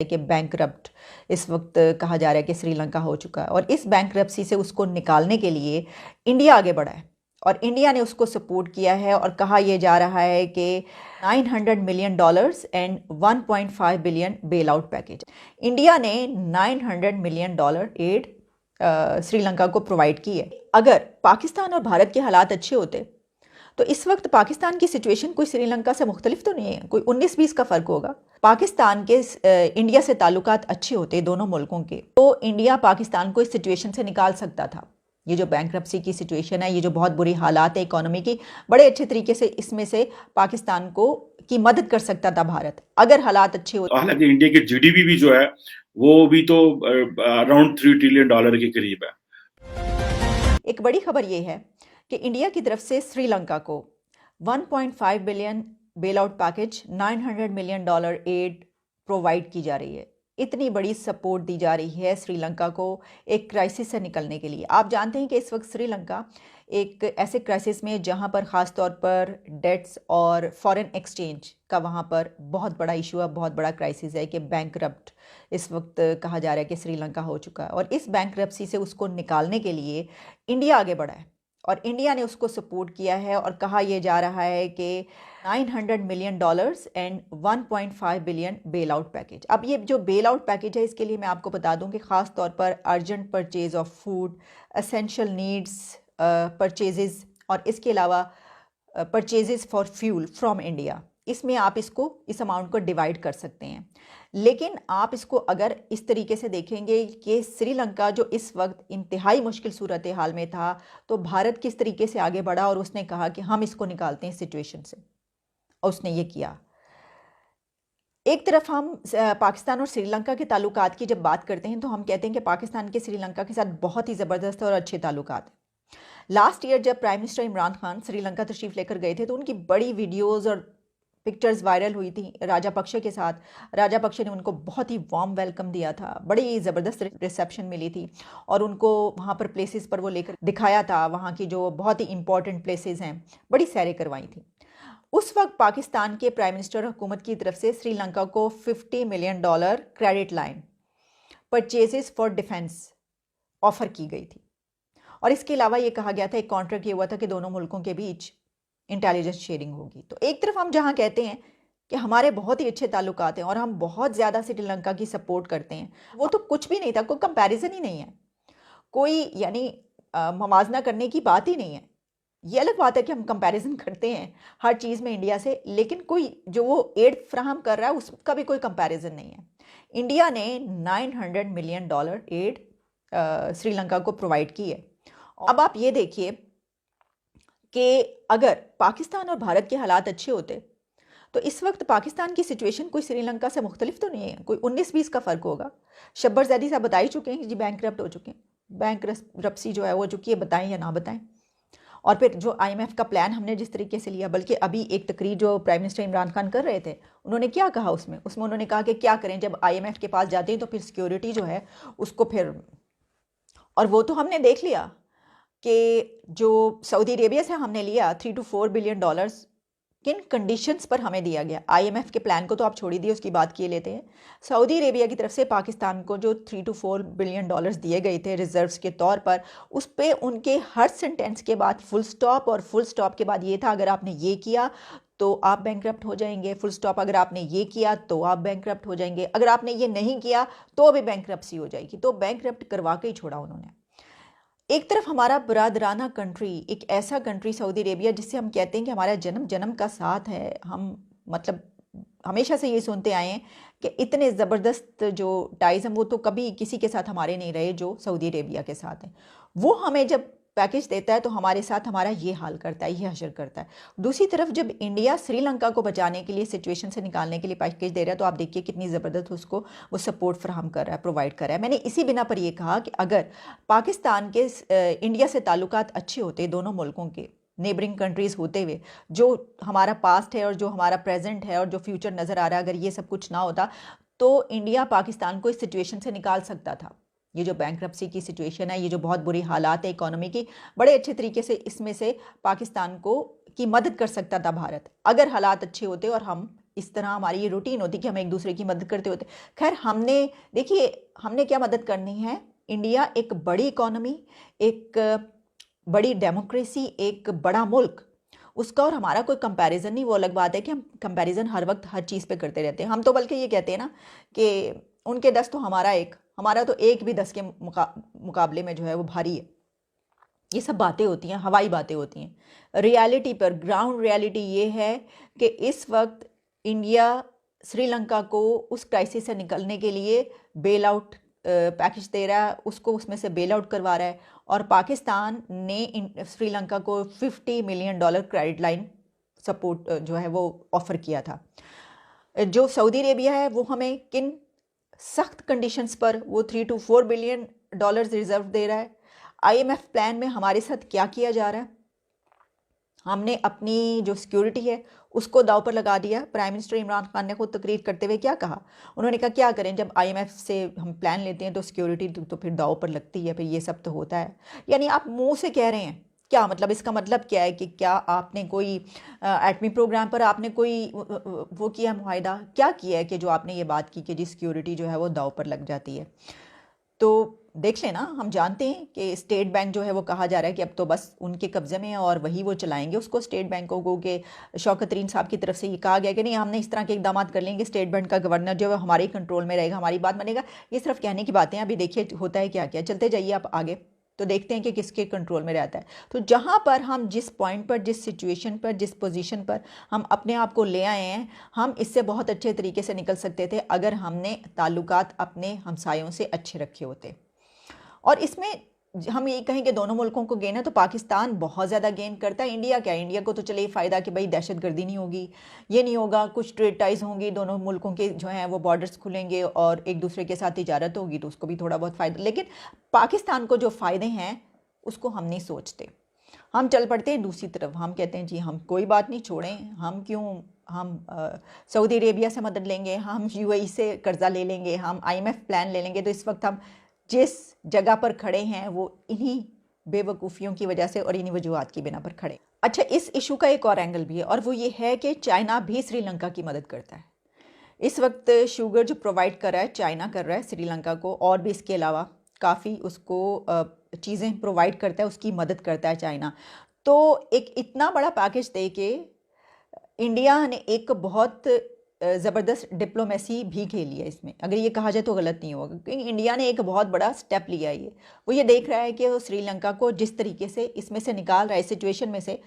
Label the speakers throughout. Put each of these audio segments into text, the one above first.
Speaker 1: कि बैंकरप्ट इस वक्त कहा जा रहा है कि श्रीलंका हो चुका है और इस बैंकरप्सी से उसको निकालने के लिए इंडिया आगे बढ़ा है और इंडिया ने उसको सपोर्ट किया है और कहा यह जा रहा है कि $900 million and 1.5 billion bail out package. India ने $900 मिलियन एड श्रीलंका को प्रोवाइड की है। अगर पाकिस्तान और भारत के हालात अच्छे होते तो इस वक्त पाकिस्तान की सिचुएशन कोई श्रीलंका से मुख्तलिफ तो नहीं है, कोई 19-20 का फ़र्क होगा। पाकिस्तान के इंडिया से ताल्लुकात अच्छे होते दोनों मुल्कों के, तो इंडिया पाकिस्तान को इस सिचुएशन से निकाल सकता था। ये जो बैंकरप्सी की सिचुएशन है, ये जो बहुत बुरी हालात है इकोनॉमी की, बड़े अच्छे तरीके से इसमें से पाकिस्तान को की मदद कर सकता था भारत, अगर हालात अच्छे होते।
Speaker 2: हालांकि इंडिया की जीडीपी भी जो है वो भी तो अराउंड $3 ट्रिलियन के करीब है।
Speaker 1: एक बड़ी खबर ये है कि इंडिया की तरफ से श्रीलंका को 1.5 billion bail out package, $900 million aid provide की जा रही है। इतनी बड़ी सपोर्ट दी जा रही है श्रीलंका को एक क्राइसिस से निकलने के लिए। आप जानते हैं कि इस वक्त श्रीलंका एक ऐसे क्राइसिस में जहां पर ख़ास तौर पर डेट्स और फॉरेन एक्सचेंज का वहां पर बहुत बड़ा इशू है, बहुत बड़ा क्राइसिस है कि बैंकरप्ट इस वक्त कहा जा रहा है कि श्रीलंका हो चुका है और इस बैंकरप्सी से उसको निकालने के लिए इंडिया आगे बढ़ा है और इंडिया ने उसको सपोर्ट किया है और कहा यह जा रहा है कि $900 million and 1.5 billion bail out package. अब ये जो बेल आउट पैकेज है, इसके लिए मैं आपको बता दूं कि ख़ास तौर पर urgent purchase of food, essential needs purchases और इसके अलावा purchases for fuel from India, इसमें आप इसको इस अमाउंट को डिवाइड कर सकते हैं। लेकिन आप इसको अगर इस तरीके से देखेंगे कि श्रीलंका जो इस वक्त इंतहाई मुश्किल सूरत हाल में था, तो भारत किस तरीके से आगे बढ़ा और उसने कहा कि हम इसको निकालते हैं सिचुएशन से, और उसने ये किया। एक तरफ हम पाकिस्तान और श्रीलंका के ताल्लुकात की जब बात करते हैं तो हम कहते हैं कि पाकिस्तान के श्रीलंका के साथ बहुत ही ज़बरदस्त और अच्छे ताल्लुकात हैं। लास्ट ईयर जब प्राइम मिनिस्टर इमरान खान श्रीलंका तशरीफ़ लेकर गए थे तो उनकी बड़ी वीडियोज़ और पिक्चर्स वायरल हुई थी राजापक्षे के साथ। राजापक्षे ने उनको बहुत ही वार्म वेलकम दिया था, बड़ी ज़बरदस्त रिसेप्शन मिली थी और उनको वहाँ पर प्लेसेस पर वो लेकर दिखाया था, वहाँ की जो बहुत ही इंपॉर्टेंट प्लेसेस हैं, बड़ी सैरें करवाई थी। उस वक्त पाकिस्तान के प्राइम मिनिस्टर हुकूमत की तरफ से श्रीलंका को $50 million credit line purchases for defence offer की गई थी और इसके अलावा ये कहा गया था, एक कॉन्ट्रैक्ट ये हुआ था कि दोनों मुल्कों के बीच इंटेलिजेंस शेयरिंग होगी। तो एक तरफ हम जहां कहते हैं कि हमारे बहुत ही अच्छे ताल्लुकात हैं और हम बहुत ज़्यादा श्रीलंका की सपोर्ट करते हैं, वो तो कुछ भी नहीं था, कोई कंपैरिजन ही नहीं है, कोई यानी मवाजना करने की बात ही नहीं है। ये अलग बात है कि हम कंपैरिजन करते हैं हर चीज़ में इंडिया से, लेकिन कोई जो वो एड फ्राहम कर रहा है उसका भी कोई कंपैरिजन नहीं है। इंडिया ने $900 मिलियन एड श्रीलंका को प्रोवाइड की है। अब आप ये देखिए कि अगर पाकिस्तान और भारत के हालात अच्छे होते तो इस वक्त पाकिस्तान की सिचुएशन कोई श्रीलंका से मुख्तलिफ तो नहीं है, कोई 19-20 का फ़र्क होगा। शब्बर ज़ैदी साहब बता ही चुके हैं कि जी बैंकरप्ट हो चुके हैं, बैंकरप्सी जो है वो चुकी है, बताएं या ना बताएं। और फिर जो IMF का प्लान हमने जिस तरीके से लिया, बल्कि अभी एक तकरीर जो प्राइम मिनिस्टर इमरान खान कर रहे थे, उन्होंने क्या कहा उसमें उन्होंने कहा कि क्या करें, जब IMF के पास जाते हैं तो फिर सिक्योरिटी जो है उसको फिर, और वो तो हमने देख लिया कि जो सऊदी अरेबिया से हमने लिया $3 to 4 बिलियन, किन कंडीशंस पर हमें दिया गया। IMF के प्लान को तो आप छोड़ ही दिए, उसकी बात किए लेते हैं। सऊदी अरेबिया की तरफ से पाकिस्तान को जो $3 to 4 बिलियन दिए गए थे रिजर्व्स के तौर पर, उस पे उनके हर सेंटेंस के बाद फुल स्टॉप, और फुल स्टॉप के बाद ये था अगर आपने ये किया तो आप बैंकरप्ट हो जाएंगे, फुल स्टॉप अगर आपने ये किया तो आप बैंकरप्ट हो जाएंगे, अगर आपने ये नहीं किया तो भी बैंकरप्सी हो जाएगी। तो बैंकरप्ट करवा के ही छोड़ा उन्होंने। एक तरफ हमारा बरादराना कंट्री, एक ऐसा कंट्री सऊदी अरेबिया जिससे हम कहते हैं कि हमारा जन्म जन्म का साथ है, हम मतलब हमेशा से ये सुनते आए हैं कि इतने ज़बरदस्त जो टाइज़ हैं वो तो कभी किसी के साथ हमारे नहीं रहे जो सऊदी अरेबिया के साथ हैं। वो हमें जब पैकेज देता है तो हमारे साथ हमारा ये हाल करता है, ये हशर करता है। दूसरी तरफ जब इंडिया श्रीलंका को बचाने के लिए, सिचुएशन से निकालने के लिए पैकेज दे रहा है, तो आप देखिए कितनी ज़बरदस्त उसको वो सपोर्ट फ्राहम कर रहा है, प्रोवाइड कर रहा है। मैंने इसी बिना पर यह कहा कि अगर पाकिस्तान के इंडिया से ताल्लुकात अच्छे होते, दोनों मुल्कों के नेबरिंग कंट्रीज़ होते हुए, जो हमारा पास्ट है और जो हमारा प्रेजेंट है और जो फ्यूचर नज़र आ रहा है, अगर ये सब कुछ ना होता तो इंडिया पाकिस्तान को इस सिचुएशन से निकाल सकता था। ये जो बैंकरप्सी की सिचुएशन है, ये जो बहुत बुरी हालात है इकोनॉमी की, बड़े अच्छे तरीके से इसमें से पाकिस्तान को की मदद कर सकता था भारत, अगर हालात अच्छे होते और हम इस तरह हमारी ये रूटीन होती कि हम एक दूसरे की मदद करते होते। खैर देखिए हमने क्या मदद करनी है। इंडिया एक बड़ी इकोनॉमी, एक बड़ी डेमोक्रेसी, एक बड़ा मुल्क, उसका और हमारा कोई कंपैरिजन नहीं। वो अलग बात है कि हम कंपैरिजन हर वक्त हर चीज़ पे करते रहते हैं। हम तो बल्कि ये कहते हैं ना कि उनके 10 तो हमारा एक, हमारा तो एक भी 10 के मुकाबले में जो है वो भारी है। ये सब बातें होती हैं, हवाई बातें होती हैं। रियलिटी पर, ग्राउंड रियलिटी ये है कि इस वक्त इंडिया श्रीलंका को उस क्राइसिस से निकलने के लिए बेल आउट पैकेज दे रहा है, उसको उसमें से बेल आउट करवा रहा है। और पाकिस्तान ने श्रीलंका को $50 मिलियन क्रेडिट लाइन सपोर्ट जो है वो ऑफ़र किया था। जो सऊदी अरेबिया है वो हमें किन सख्त कंडीशंस पर वो $3 to 4 बिलियन रिजर्व दे रहा है। IMF प्लान में हमारे साथ क्या किया जा रहा है। हमने अपनी जो सिक्योरिटी है उसको दाव पर लगा दिया। प्राइम मिनिस्टर इमरान खान ने खुद तकरीर करते हुए क्या कहा, उन्होंने कहा क्या करें, जब IMF से हम प्लान लेते हैं तो सिक्योरिटी तो फिर दाव पर लगती है, फिर ये सब तो होता है। यानी आप मुंह से कह रहे हैं, क्या मतलब, इसका मतलब क्या है कि क्या आपने कोई एटमी प्रोग्राम पर आपने कोई वो किया मुआहिदा, क्या किया है कि जो आपने ये बात की कि जी सिक्योरिटी जो है वो दाव पर लग जाती है। तो देख लेना, हम जानते हैं कि स्टेट बैंक जो है वो कहा जा रहा है कि अब तो बस उनके कब्जे में है और वही वो चलाएंगे उसको, स्टेट बैंकों को। कि शौकत तरीन साहब की तरफ से ये कहा गया कि नहीं, हमने इस तरह के इकदाम कर लेंगे, स्टेट बैंक का गवर्नर जो है हमारे ही कंट्रोल में रहेगा, हमारी बात मानेगा। ये सिर्फ कहने की बातें हैं, अभी देखिए होता है क्या क्या। चलते जाइए आप आगे तो देखते हैं कि किसके कंट्रोल में रहता है। तो जहाँ पर हम जिस पॉइंट पर, जिस सिचुएशन पर, जिस पोजीशन पर हम अपने आप को ले आए हैं, हम इससे बहुत अच्छे तरीके से निकल सकते थे अगर हमने ताल्लुकात अपने हमसायों से अच्छे रखे होते। और इसमें हम ये कहें कि दोनों मुल्कों को गेन है तो पाकिस्तान बहुत ज़्यादा गेन करता है। इंडिया क्या, इंडिया को तो चले फ़ायदा कि भाई दहशतगर्दी नहीं होगी, ये नहीं होगा, कुछ ट्रेड टाइज होंगी, दोनों मुल्कों के जो हैं वो बॉर्डर्स खुलेंगे और एक दूसरे के साथ तिजारत होगी तो उसको भी थोड़ा बहुत फ़ायदा। लेकिन पाकिस्तान को जो फ़ायदे हैं उसको हम नहीं सोचते। हम चल पड़ते हैं दूसरी तरफ, हम कहते हैं जी हम कोई बात नहीं, छोड़ें, हम क्यों, हम सऊदी अरेबिया से मदद लेंगे, हम UAE से कर्जा ले लेंगे, हम IMF प्लान ले लेंगे। तो इस वक्त हम जिस जगह पर खड़े हैं वो इन्हीं बेवकूफ़ियों की वजह से और इन्हीं वजूहात की बिना पर खड़े। अच्छा, इस इशू का एक और एंगल भी है और वो ये है कि चाइना भी श्रीलंका की मदद करता है। इस वक्त शुगर जो प्रोवाइड कर रहा है चाइना, कर रहा है श्रीलंका को, और भी इसके अलावा काफ़ी उसको चीज़ें प्रोवाइड करता है, उसकी मदद करता है चाइना। तो एक इतना बड़ा पैकेज दे के इंडिया ने एक बहुत ज़बरदस्त डिप्लोमेसी भी खेली है इसमें, अगर ये कहा जाए तो गलत नहीं होगा, क्योंकि इंडिया ने एक बहुत बड़ा स्टेप लिया है। वो ये देख रहा है कि वो श्रीलंका को जिस तरीके से इसमें से निकाल रहा है, सिचुएशन में से,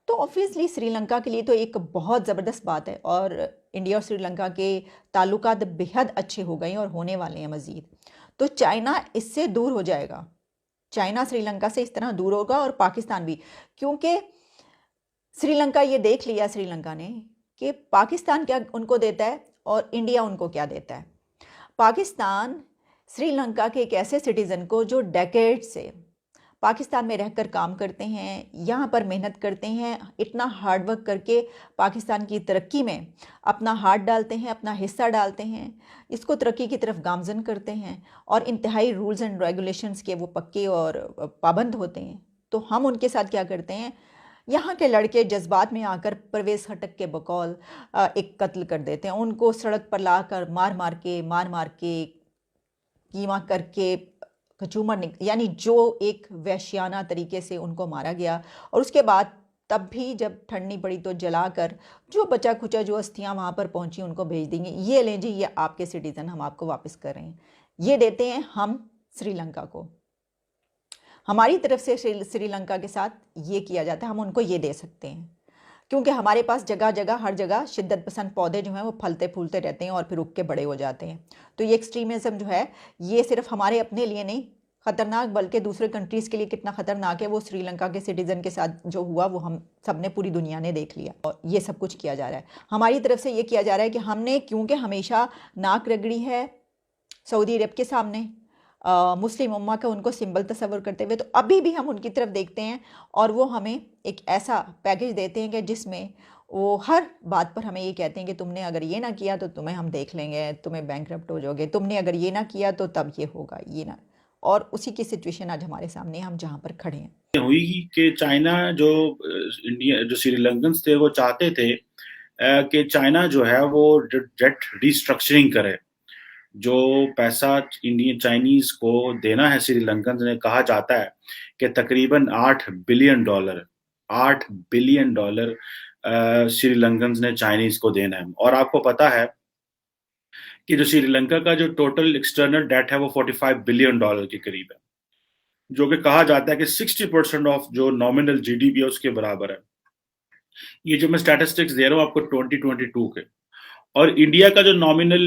Speaker 1: तो ऑब्वियसली श्रीलंका के लिए तो एक बहुत ज़बरदस्त बात है। और इंडिया और श्रीलंका के ताल्लुकात बेहद अच्छे हो गए हैं और होने वाले हैं मज़ीद। तो चाइना इससे दूर हो जाएगा, चाइना श्रीलंका से इस तरह दूर होगा और पाकिस्तान भी, क्योंकि श्रीलंका ये देख लिया श्रीलंका ने कि पाकिस्तान क्या उनको देता है और इंडिया उनको क्या देता है। पाकिस्तान श्रीलंका के एक ऐसे सिटीज़न को जो डेकेड से पाकिस्तान में रहकर काम करते हैं, यहाँ पर मेहनत करते हैं, इतना हार्ड वर्क करके पाकिस्तान की तरक्की में अपना हाथ डालते हैं, अपना हिस्सा डालते हैं, इसको तरक्की की तरफ गामजन करते हैं और इंतहाई रूल्स एंड रेगुलेशंस के वो पक्के और पाबंद होते हैं। तो हम उनके साथ क्या करते हैं, यहाँ के लड़के जज्बात में आकर परवेज़ खटक के बकौल एक कत्ल कर देते हैं, उनको सड़क पर लाकर मार मार के कीमा करके कचूमर यानी जो एक वैश्याना तरीके से उनको मारा गया। और उसके बाद तब भी जब ठंडी पड़ी तो जलाकर जो बचा खुचा जो अस्थियाँ वहाँ पर पहुँची उनको भेज देंगे, ये लें जी, ये आपके सिटीज़न, हम आपको वापस कर रहे हैं। ये देते हैं हम श्रीलंका को, हमारी तरफ से श्रीलंका के साथ ये किया जाता है, हम उनको ये दे सकते हैं, क्योंकि हमारे पास जगह जगह हर जगह शिद्दत पसंद पौधे जो हैं वो फलते फूलते रहते हैं और फिर उग के बड़े हो जाते हैं। तो ये एक्सट्रीमिज़म जो है ये सिर्फ हमारे अपने लिए नहीं ख़तरनाक, बल्कि दूसरे कंट्रीज़ के लिए कितना ख़तरनाक है वो श्रीलंका के सिटीज़न के साथ जो हुआ वो हम सब ने, पूरी दुनिया ने देख लिया। और ये सब कुछ किया जा रहा है हमारी तरफ से, ये किया जा रहा है कि हमने, क्योंकि हमेशा नाक रगड़ी है सऊदी अरब के सामने मुस्लिम उम्मा का उनको सिंबल तस्वर करते हुए, तो अभी भी हम उनकी तरफ देखते हैं और वो हमें एक ऐसा पैकेज देते हैं कि जिसमें वो हर बात पर हमें ये कहते हैं कि तुमने अगर ये ना किया तो तुम्हें हम देख लेंगे, तुम्हें बैंकरप्ट हो जाओगे, तुमने अगर ये ना किया तो तब ये होगा, ये ना। और उसी की सिचुएशन आज हमारे सामने, हम जहाँ पर खड़े हैं।
Speaker 2: हुई कि चाइना जो इंडिया जो श्रीलंकन थे वो चाहते थे कि चाइना जो है वो डेट रिस्ट्रक्चरिंग करे। जो पैसा इंडियन चाइनीज को देना है श्रीलंकन ने, कहा जाता है कि तकरीबन $8 बिलियन श्रीलंकन ने चाइनीज को देना है। और आपको पता है कि जो श्रीलंका का जो टोटल एक्सटर्नल डेट है वो $45 बिलियन के करीब है, जो कि कहा जाता है कि 60% ऑफ जो नॉमिनल जीडीपी है उसके बराबर है। ये जो मैं स्टैटिस्टिक्स दे रहा हूँ आपको 2022 के। और इंडिया का जो नॉमिनल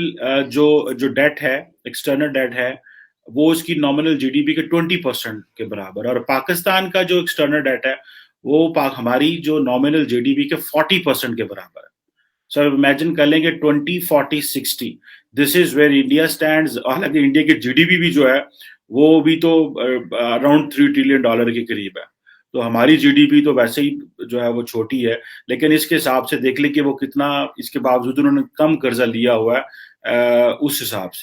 Speaker 2: जो जो डेट है, एक्सटर्नल डेट है, वो उसकी नॉमिनल जीडीपी के 20% के बराबर है। और पाकिस्तान का जो एक्सटर्नल डेट है वो हमारी जो नॉमिनल जीडीपी के 40% के बराबर है। सो इमेजिन कर लेंगे 20, 40, 60, this is where India stands. हालांकि इंडिया की जीडीपी भी जो है वो भी तो अराउंड $3 ट्रिलियन के करीब है। तो हमारी जीडीपी तो वैसे ही जो है वो छोटी है, लेकिन इसके हिसाब से देख ले कि वो कितना, इसके बावजूद उन्होंने कम कर्जा लिया हुआ है उस हिसाब से।